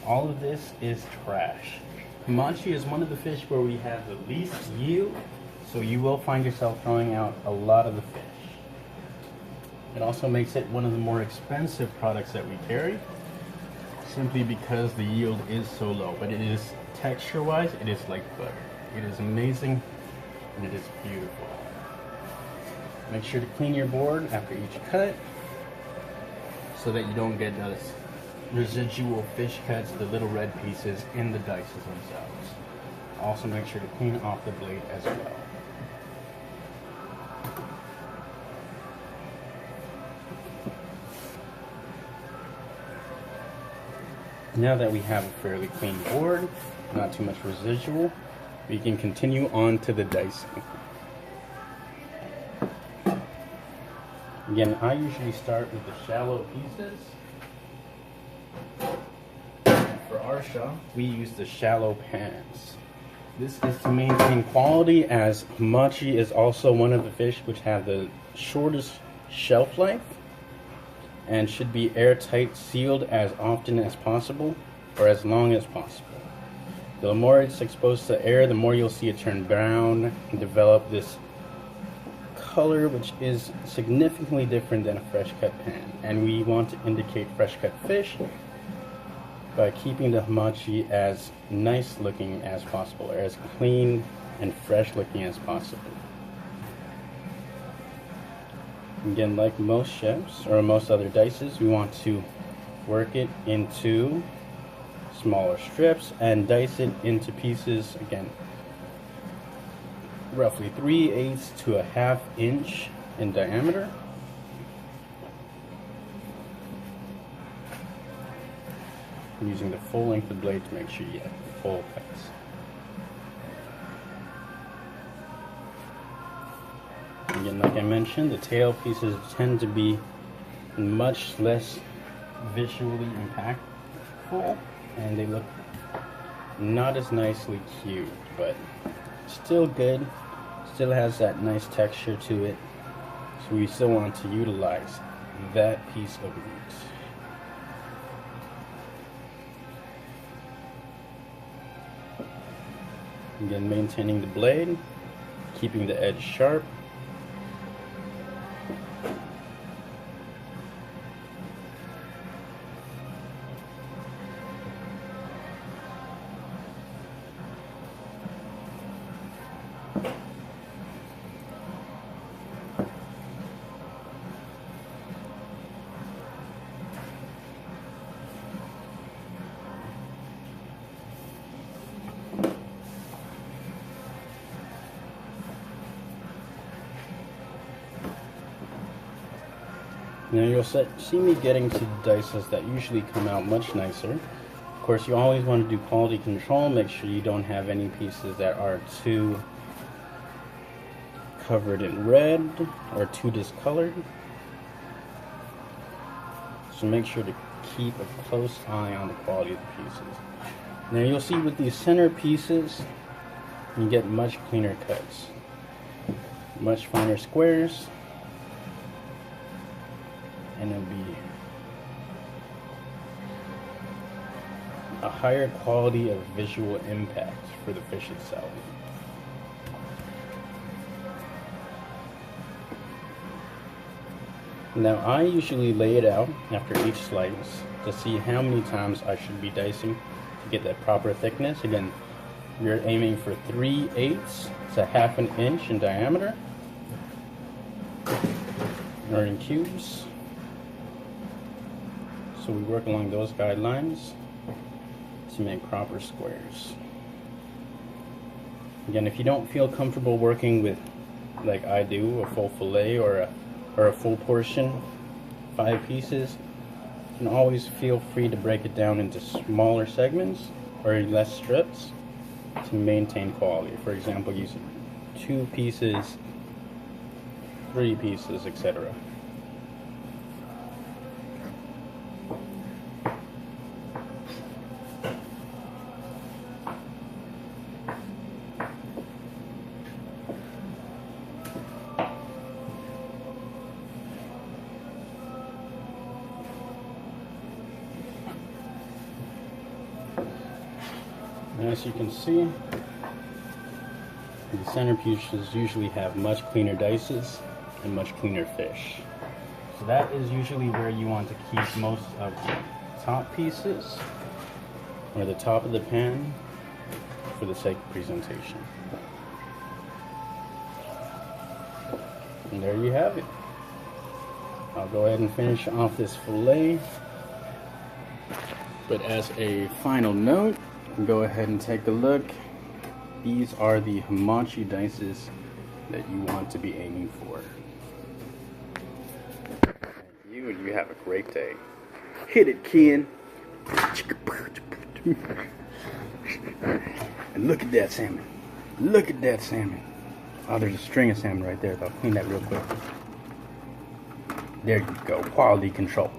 all of this is trash. Hamachi is one of the fish where we have the least yield, so you will find yourself throwing out a lot of the fish. It also makes it one of the more expensive products that we carry, simply because the yield is so low. But it is, texture-wise, it is like butter. It is amazing, and it is beautiful. Make sure to clean your board after each cut, so that you don't get those residual fish cuts, the little red pieces in the dices themselves. Also make sure to clean off the blade as well. Now that we have a fairly clean board, not too much residual, we can continue on to the dicing. Again, I usually start with the shallow pieces. For our shop, we use the shallow pans. This is to maintain quality, as hamachi is also one of the fish which have the shortest shelf life and should be airtight, sealed as often as possible, or as long as possible. The more it's exposed to air, the more you'll see it turn brown and develop this color, which is significantly different than a fresh cut pan. And we want to indicate fresh cut fish by keeping the hamachi as nice looking as possible, or as clean and fresh looking as possible. Again, like most chefs or most other dices, we want to work it into smaller strips and dice it into pieces, again, roughly 3/8 to a ½ inch in diameter. I'm using the full length of the blade to make sure you get the full cuts. Again, like I mentioned, the tail pieces tend to be much less visually impactful, and they look not as nicely cubed, but still good. Still has that nice texture to it, so we still want to utilize that piece of meat. Again, maintaining the blade, keeping the edge sharp. Now you'll see me getting to dices that usually come out much nicer. Of course, you always want to do quality control. Make sure you don't have any pieces that are too covered in red or too discolored. So make sure to keep a close eye on the quality of the pieces. Now you'll see with these center pieces, you get much cleaner cuts, much finer squares, and it'll be a higher quality of visual impact for the fish itself. Now I usually lay it out after each slice to see how many times I should be dicing to get that proper thickness. Again, we're aiming for 3/8 to ½ an inch in diameter, or in cubes. So we work along those guidelines to make proper squares. Again, if you don't feel comfortable working with, like I do, a full fillet or a full portion, 5 pieces, you can always feel free to break it down into smaller segments or less strips to maintain quality. For example, using 2 pieces, 3 pieces, etc. And as you can see, the centerpieces usually have much cleaner dices and much cleaner fish. So that is usually where you want to keep most of the top pieces, or the top of the pan, for the sake of presentation. And there you have it. I'll go ahead and finish off this fillet. But as a final note, go ahead and take a look. These are the Hamachi dices that you want to be aiming for. And you have a great day. Hit it, Ken. And look at that salmon. Look at that salmon. Oh, there's a string of salmon right there. I'll clean that real quick. There you go. Quality control.